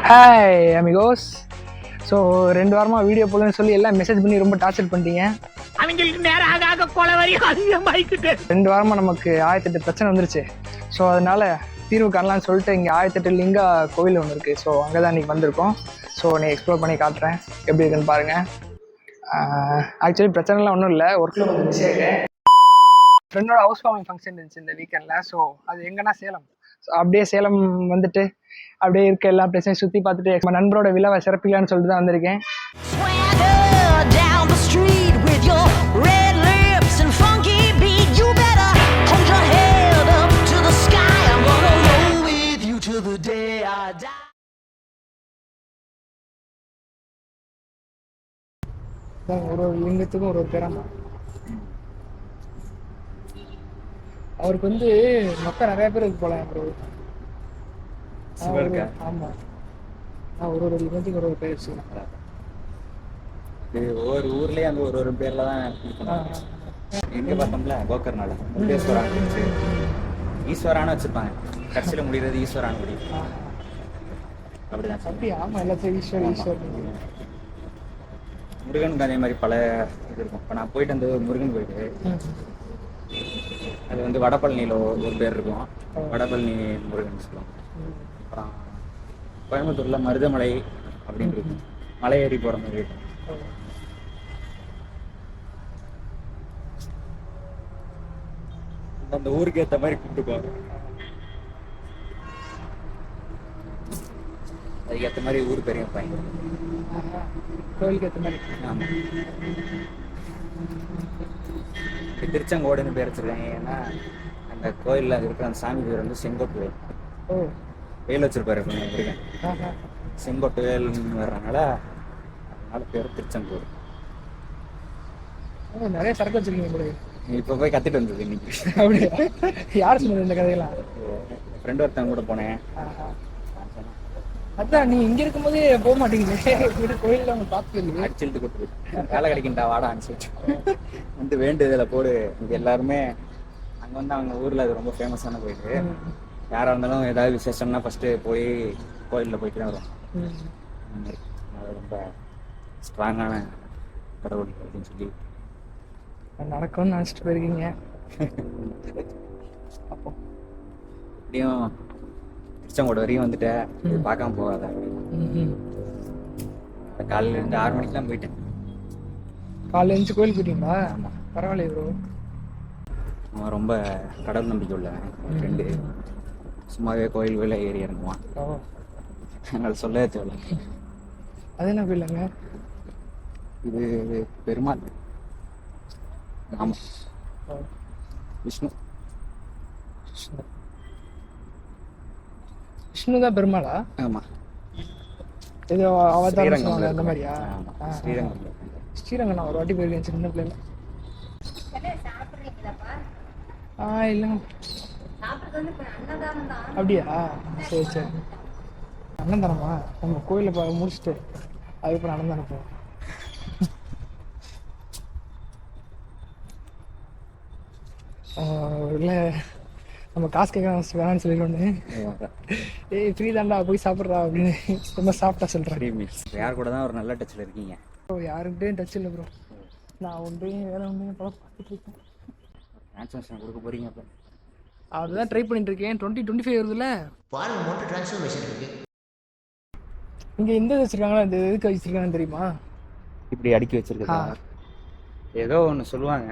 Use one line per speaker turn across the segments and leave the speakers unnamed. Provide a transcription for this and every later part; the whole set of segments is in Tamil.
Hi amigos. ஸோ 2 வாரமாக வீடியோ போடலன்னு சொல்லி எல்லாம் மெசேஜ் பண்ணி ரொம்ப டார்ச்சர் பண்ணிட்டீங்க.
அவங்களுக்கு நேரம் ஆக கொலை வரி அதிகமாகிக்கிட்டு
2 வாரமாக நமக்கு 1008 பிரச்சனை வந்துருச்சு. ஸோ அதனால தீர்வு காணலான்னு சொல்லிட்டு இங்கே 1008 லிங்கா கோவில் ஒன்று இருக்குது. ஸோ அங்கே தான் இன்றைக்கி வந்திருக்கோம். ஸோ நீ எக்ஸ்ப்ளோர் பண்ணி காட்டுறேன் எப்படி இருக்குன்னு பாருங்கள். ஆக்சுவலி பிரச்சனைலாம் ஒன்றும் இல்லை, ஒர்க்கில் கொஞ்சம் பிஸி ஆகிட்டேன். ஃப்ரெண்டோட ஹவுஸ் வார்மிங் ஃபங்க்ஷன் இருந்துச்சு இந்த வீக்கெண்டில். ஸோ அது எங்கன்னா சேலம். ஸோ அப்படியே சேலம் வந்துட்டு அப்படியே இருக்க எல்லா பிளேஸையும் சுற்றி பார்த்துட்டு நம்ம நண்பரோட விழாவை சிறப்பிக்கலான்னு சொல்லிட்டு தான் வந்திருக்கேன். ஒரு ஒரு லிங்கத்துக்கும் ஒரு ஒரு பேராமா. அவருக்கு வந்து மொத்தம் நிறைய பேர் இருக்கு போல. ஆமா, ஒரு ஒரு லிங்கத்துக்கு ஒரு ஒரு பேர் வச்சுக்கலாம்.
ஒவ்வொரு ஊர்லயே அந்த ஒரு பேர்ல தான் எங்க பார்த்தோம்ல கோக்கர்னால முருகேஸ்வரான் ஈஸ்வரான்னு வச்சிருப்பாங்க. கடைசியில முடிகிறது ஈஸ்வரான் முடியும். அப்படிதான்
அப்படி. ஆமா, எல்லாத்தையும் ஈஸ்வர்
முருகனுக்கு அதே மாதிரி பல இது இருக்கும். இப்போ நான் போயிட்டு வந்து முருகன் கோயிலுக்கு, அது வந்து வடபழனியில் ஒரு பேர் இருக்கும், வடபழனி முருகன் சொல்லுவாங்க. அப்புறம் கோயம்புத்தூர்ல மருதமலை அப்படின்னு இருக்கும், மலை ஏறி போற மாதிரி இருக்கும். அந்த ஊருக்கு ஏற்ற மாதிரி கூப்பிட்டுக்குவாங்க. அதுக்கு ஏற்ற மாதிரி ஊர் பெரிய வைப்பாங்க,
கோயிலுக்கு ஏற்ற மாதிரி.
ஆமா, திருச்செங்கோடுன்னு பேர் வச்சிருக்காங்க. ஏன்னா அந்த கோயில்ல இருக்கிற அந்த சாமி பேர் வந்து செங்கோட்டு வேல். வேல் வச்சிருப்பாரு முருகன், செங்கோட்டு வேல்னு வர்றதுனால அதனால பேர் திருச்செங்கோடு.
நிறைய சரக்கு வச்சிருக்கீங்க போல.
இப்ப போய் கத்துட்டு வந்தது இன்னைக்கு.
அப்படியா? யார் சொன்னது இந்த கதையெல்லாம்?
ஃப்ரெண்ட் ஒருத்தவங்க கூட போனேன்.
அதான் நீ இங்க இருக்கும் போதே போக மாட்டேங்குது கோயில்ல. அவங்க பார்த்து
அடிச்சுட்டு கொடுத்து வேலை கிடைக்கின்றா வாடான்னு சொல்லிட்டு வந்து வேண்டுதல போடு. இங்க எல்லாருமே அங்க வந்து அவங்க ஊர்ல அது ரொம்ப ஃபேமஸான கோயில். யாரா இருந்தாலும் ஏதாவது விசேஷம்னா ஃபர்ஸ்ட் போய் கோயில்ல போயிட்டு தான் வரும். அது ரொம்ப ஸ்ட்ராங்கான கடவுள் அப்படின்னு சொல்லி
நடக்கும்னு நினைச்சிட்டு போயிருக்கீங்க.
அப்போ எப்படியும் திருச்செங்கோடு வரையும் வந்துட்டேன், பார்க்காம போகாத. காலையில இருந்து 6 மணிக்கெல்லாம் போயிட்டேன்.
காலையில எழுந்து கோயில் போயிட்டீங்களா? பரவாயில்லையே ப்ரோ.
அவன் ரொம்ப கடவுள் நம்பிக்கை உள்ள ஃப்ரெண்டு. சும்மாவே கோயில் கோயில ஏறி இறங்குவான். என்னால் சொல்லவே தேவை.
அது என்ன கோயிலுங்க?
இது பெருமாள். ஆமா, விஷ்ணு.
விஷ்ணுதான் பெருமாளா?
ஆமா,
இது அவதாரம் சொல்லுவாங்க அந்த மாதிரியா?
ஸ்ரீரங்கம்.
ஸ்ரீரங்கம் நான் ஒரு வாட்டி போயிருக்கேன் சின்ன பிள்ளைல. இல்லைங்க. அப்படியா? சரி சரி. அன்னதானமா? நம்ம கோயிலை முடிச்சுட்டு அதுக்கப்புறம் அன்னதானம் போவோம். இல்லை, நம்ம காசு கேட்க வேணான்னு சொல்லிக்கொண்டு ஏய் ஃப்ரீ தாண்டா போய் சாப்பிட்றா அப்படின்னு ரொம்ப சாப்பிட்டா சொல்கிறேன்.
யார் கூட தான் ஒரு நல்ல டச்சில் இருக்கீங்க?
ப்ரோ யாருக்கிட்டேயும் டச் இல்லை ப்ரோ. நான் ஒன்றையும் வேலை ஒன்றையும் பார்த்துட்டு இருக்கேன்.
ட்ரான்ஸ்ஃபர்மேஷன் கொடுக்க போறீங்க? அப்போ
அதுதான் ட்ரை பண்ணிட்டு இருக்கேன். 2025 வருதுல்ல,
ட்ரான்ஸ்ஃபர்மேஷன் இருக்கு.
இங்கே எந்த வச்சிருக்காங்களா, இந்த எதுக்கு வச்சிருக்காங்கன்னு தெரியுமா?
இப்படி அடுக்கி வச்சிருக்கா? ஏதோ ஒன்று சொல்லுவாங்க,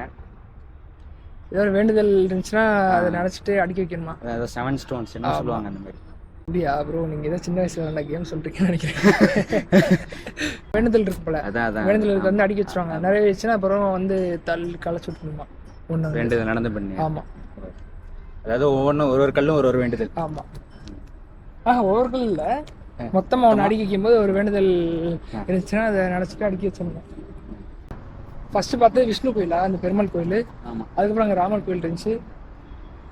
ஏதோ ஒரு வேண்டுதல் இருந்துச்சுன்னா அதை நினச்சிட்டு அடுக்கி வைக்கணுமா?
ஏதோ 7 ஸ்டோன்ஸ் என்ன சொல்லுவாங்க அந்த மாதிரி.
அப்படியா ப்ரோ? நீங்கள் ஏதோ சின்ன வயசுல நல்லா கேம் சொல்லிருக்கீங்கன்னு நினைக்கிறேன். வேண்டுதல் இருக்கு போல. வேண்டுதலுக்கு வந்து அடுக்கி வச்சிருவாங்க. நிறைய வச்சுன்னா அப்புறம் வந்து களைச்சு விட்டுணுமா ஒன்று
வேண்டுதல் நடந்து பண்ணி.
ஆமாம்,
அதாவது ஒவ்வொன்றும் ஒரு ஒரு கல்லும் ஒரு ஒரு வேண்டுதல்.
ஆமாம். ஒவ்வொரு கல் இல்லை, மொத்தமாக ஒன்று அடுக்கி வைக்கும் போது ஒரு வேண்டுதல் இருந்துச்சுன்னா அதை நினச்சிட்டு அடுக்கி வச்சிடணும். ஃபர்ஸ்ட் பார்த்தது விஷ்ணு கோயிலா, அந்த பெருமாள் கோயில். அதுக்கப்புறம் அங்கே ராமர் கோயில் இருந்துச்சு.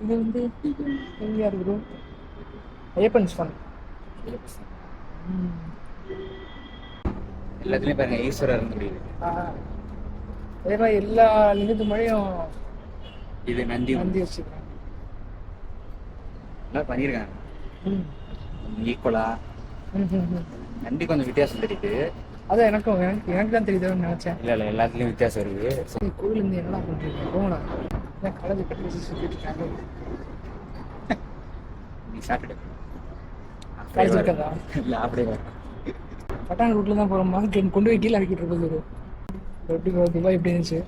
இது வந்து எங்கேயா இருக்குது? ஐயப்பன் ஸ்வாமி.
எல்லாத்துலேயும் பாருங்க ஈஸ்வரர் முடியுது.
அதே மாதிரி எல்லா லிங்கத்து மழையும்
இது நந்தி
வச்சுருக்காங்க.
நல்லா பண்ணியிருக்காங்க ஈக்குவலா. நந்தி கொஞ்சம் வித்தியாசம் தெரியுது.
அதான் எனக்கு தான் தெரியுதுன்னு நினச்சேன்.
இல்லை எல்லாத்துலேயும் வித்தியாசம் இருக்குது.
சரி கோவிலேருந்து என்னடா பண்ணுறீங்க போங்களா? ஏன் காலேஜ் கட்டி சுற்றிட்டு இருக்காங்க.
நீ சாப்பிட்டு
காலேஜ் இருக்காதா?
இல்லை அப்படியே
பட்டாங்க ரூட்டில் தான் போகிறோமா? கொண்டு போய் கீழே இறக்கிட்டு இருக்குது. எப்படி துபாய் எப்படி இருந்துச்சு?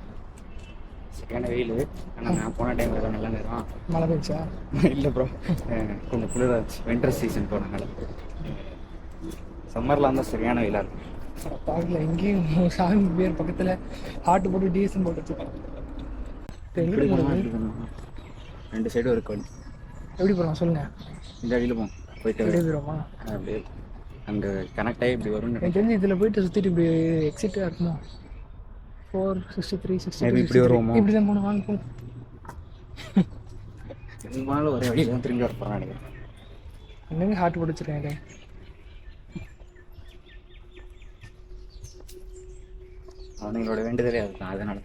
சரியான வெயில். ஆனால் நான் போன டைமில் தான் நல்ல நேரம்
மழை பெஞ்சா?
இல்லை ப்ரோ, கொஞ்சம் குளிராக இருந்துச்சு. வின்டர் சீசன் போனனால. சம்மரில் இருந்தால் சரியான வெயிலாக இருக்கும்.
பார்க்கல எங்கேயும் சாமி பேர் பக்கத்தில் ஹாட்டு போட்டு டீசன் போட்டு வச்சுருக்கோம்.
ரெண்டு சைடும் இருக்கு.
எப்படி போகிறோம் சொல்லுங்கள்.
இந்த வழியில் போவோம். போயிட்டு
எப்படி போயிடுமா?
அப்படியே அங்கே கனெக்ட் ஆகி இப்படி வரும்னு
எனக்கு தெரிஞ்சு இதில் போயிட்டு சுற்றிட்டு இப்படி எக்ஸிட்டாக இருக்குமோ? 463 60
இப்படி வருவோமா?
இப்படி தான் போகணும். வாங்க போகும்.
பெரும்பாலும் ஒரே வழியில் தான் திரும்பி வர போகிறேன் நினைக்கிறேன்.
என்னங்க ஹார்ட் போட்டு வச்சுருக்கேன்.
அவங்களோட வேண்டுதலே அதுதான், அதனால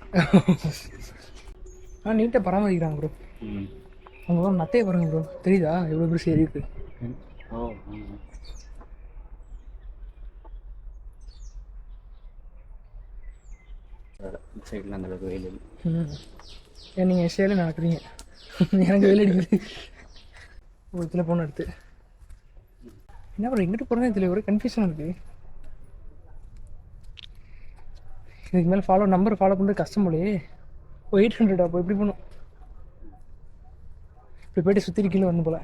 தான்.
நீட்டாக பராமரிக்கிறாங்க ப்ரோ. அவங்க நத்தையை பாருங்க ப்ரோ, தெரியுதா எவ்வளோ பெருசு ஏறி இருக்கு?
ஓ சைடில் அந்த அளவுக்கு வெயில்.
ஏன் நீங்கள் சேலை நடக்குறீங்க, எனக்கு வெயில் அடிக்குது. ஒரு இதில் போன எடுத்து என்ன ப்ரோ எங்கிட்ட போகிறதே இதில் ஒரு கன்ஃபியூஷன் இருக்குது. இதுக்கு மேலே நம்பர் ஃபாலோ பண்ணுறது கஷ்டம் போலையே. 800 அப்போ எப்படி போகணும்? இப்படி போய்ட்டு சுற்றி கீழே வரணும் போல்.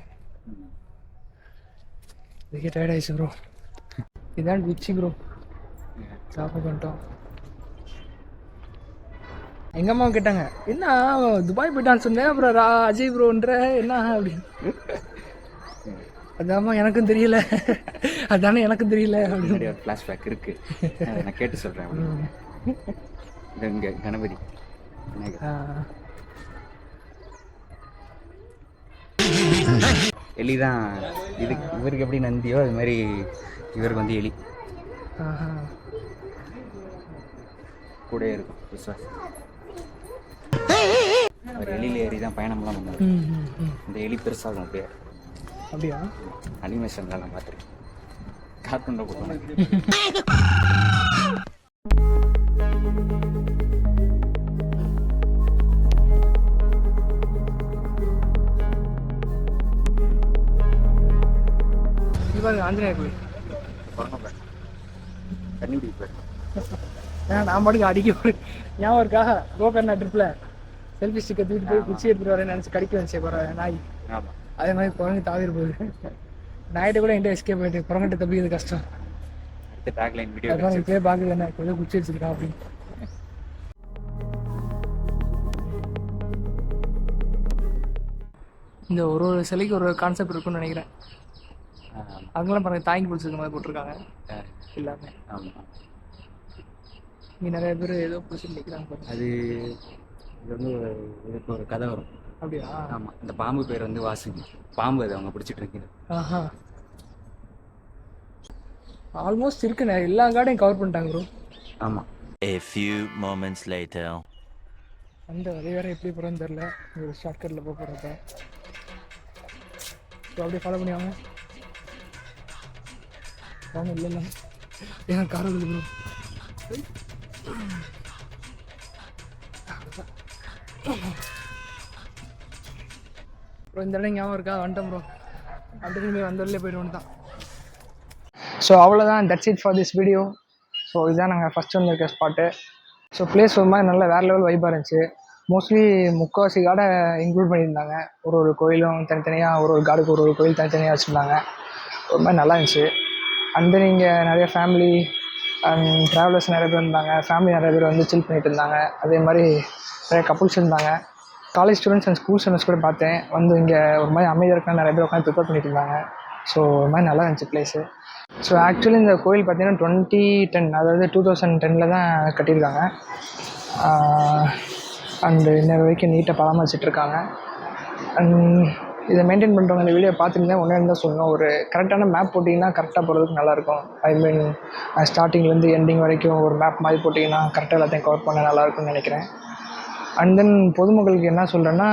இதுக்கே டயர்ட் ஆயிடுச்சு ப்ரோ. இதான் விச்சி ப்ரோ. சாப்பிட பண்ணிட்டோம். எங்கள் அம்மாவும் கேட்டாங்க, என்ன துபாய் போயிட்டான்னு சொன்னேன், அப்புறம் அஜய் ப்ரோன்ற என்ன அப்படின்னு. அதாம்மா எனக்கும் தெரியல, அதானே எனக்கும் தெரியல அப்படின்னு
ஒரு ஃப்ளாஷ்பேக் இருக்குது, நான் கேட்டு சொல்கிறேன். இங்கே கணபதி எலி தான். இவருக்கு எப்படி நந்தியோ அது மாதிரி இவருக்கு வந்து எலி கூட இருக்கும். விஸ்வாஸ் அவர் எலியில் ஏறி தான் பயணம்லாம் பண்ணார். இந்த எலி பெருசாகும் அப்படியே.
அப்படியா?
அனிமேஷன்லாம் நான் பார்த்துருக்கேன், கார்ட்டூனில் போடுவாங்க.
ஆஞ்சநேயர் கோயில்
கன்னிடி போய்
நான் பாட்டுக்கு அடிக்க ஞாபகம் இருக்கா? கோகர்னா ட்ரிப்பில் செல்ஃபி ஸ்டிக்கை தூக்கிட்டு போய் குச்சி எடுத்துகிட்டு வரேன்னு நினச்சி கடிக்க வந்துச்சு நாய். அதே மாதிரி குரங்கு தாவிர போகுது. நாய்கிட்ட கூட என்கிட்ட எஸ்கேப் ஆகிட்டு குரங்கிட்ட தப்பிக்கிறது கஷ்டம். இப்போயே பார்க்குது என்ன கொஞ்சம் குச்சி வச்சுருக்கான் அப்படின்னு. இந்த ஒரு சிலைக்கு ஒரு கான்செப்ட் இருக்குன்னு நினைக்கிறேன். அவங்களாம் பாருங்க தாங்கி பிடிச்சிருக்க மாதிரி போட்டிருக்காங்க எல்லாமே. இங்கே நிறைய பேர் ஏதோ பிடிச்சிட்டு நிற்கிறாங்க.
அது இது வந்து இதுக்கு ஒரு கதை வரும்.
அப்படியா?
ஆமாம், இந்த பாம்பு பேர் வந்து வாசுகி. பாம்பு அது அவங்க பிடிச்சிட்டு இருக்குது.
ஆஹா, ஆல்மோஸ்ட் இருக்கு. எல்லா கார்டையும் கவர் பண்ணிட்டாங்க ப்ரோ.
ஆமாம்.
A few moments later.
அந்த வழி வேறு எப்படி போகிறோன்னு தெரில. ஒரு ஷார்ட்கட்டில் போகிறப்ப ஸோ அப்படியே ஃபாலோ பண்ணி வாங்க. வாங்க. இல்லை ஏன்னா கார் வருது ப்ரோ. ப்ரோ இந்த இடம் ஞாபகம் இருக்கா? வந்துட்டோம் ப்ரோ. அப்படியே வந்தவர்களே போய்ட்டு தான். ஸோ அவ்வளோதான், that's it for this video. So இதுதான் நாங்கள் ஃபஸ்ட்டு வந்திருக்க ஸ்பாட்டு. ஸோ பிளேஸ் ஒரு மாதிரி நல்ல வேறு லெவல் வைப்பாக இருந்துச்சு. மோஸ்ட்லி முக்கால்வாசி கார்டை இன்க்ளூட் பண்ணியிருந்தாங்க. ஒரு கோயிலும் தனித்தனியாக, ஒரு கார்டுக்கு ஒரு கோயில் தனித்தனியாக வச்சுருந்தாங்க. ஒரு மாதிரி நல்லா இருந்துச்சு. அண்ட் தென் இங்கே நிறைய ஃபேமிலி அண்ட் ட்ராவலர்ஸ் நிறைய பேர் இருந்தாங்க. ஃபேமிலி நிறைய பேர் வந்து சில் பண்ணிட்டு இருந்தாங்க. அதே மாதிரி நிறைய கப்புள்ஸ் இருந்தாங்க. College students and school students கூட பார்த்தேன். வந்து இங்கே ஒரு மாதிரி அமைதியாக இருக்காங்க, நிறைய பேர் உட்காந்து ப்ரிப்பேர் பண்ணிட்டு இருந்தாங்க. ஸோ ஒரு மாதிரி நல்லா இருந்துச்சு பிளேஸு. ஸோ ஆக்சுவலி இந்த கோயில் பார்த்திங்கன்னா 2010, அதாவது 2010 தான் கட்டியிருக்காங்க. அண்டு இன்னொரு வரைக்கும் நீட்டாக பராமரிச்சிட்ருக்காங்க. அண்ட் இதை மெயின்டைன் பண்ணுறவங்க இந்த வீடியோ பார்த்துருந்தேன் ஒன்றே இருந்தால் சொல்லணும், ஒரு கரெக்டான மேப் போட்டிங்கன்னா கரெக்டாக போகிறதுக்கு நல்லாயிருக்கும். ஐ மீன் ஸ்டார்டிங்லேருந்து எண்டிங் வரைக்கும் ஒரு மேப் மாதிரி போட்டிங்கன்னா கரெக்டாக எல்லாத்தையும் கவர் பண்ண நல்லாயிருக்கும்னு நினைக்கிறேன். அண்ட் தென் பொதுமக்களுக்கு என்ன சொல்கிறேன்னா,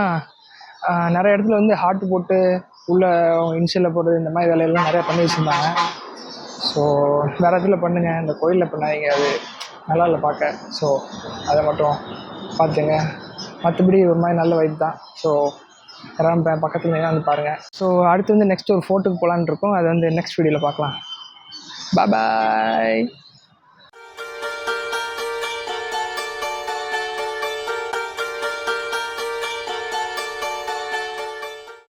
நிறைய இடத்துல வந்து ஹார்ட் போட்டு உள்ள இன்ஷியலில் போடுறது இந்த மாதிரி வேலையெல்லாம் நிறையா பண்ணி வச்சுருந்தாங்க. ஸோ வேறு இடத்துல பண்ணுங்கள், இந்த கோயிலில் பண்ணாதீங்க, அது நல்லா இல்லை பார்க்க. ஸோ அதை மட்டும் பார்த்துங்க. மற்றபடி ஒரு மாதிரி நல்ல வைப் தான். ஸோ யாராவது பக்கத்தில் வந்து பாருங்கள். ஸோ அடுத்து வந்து நெக்ஸ்ட் ஒரு ஃபோட்டோக்கு போகலான்னு இருக்கோம். அது வந்து நெக்ஸ்ட் வீடியோவில் பார்க்கலாம். பாய்.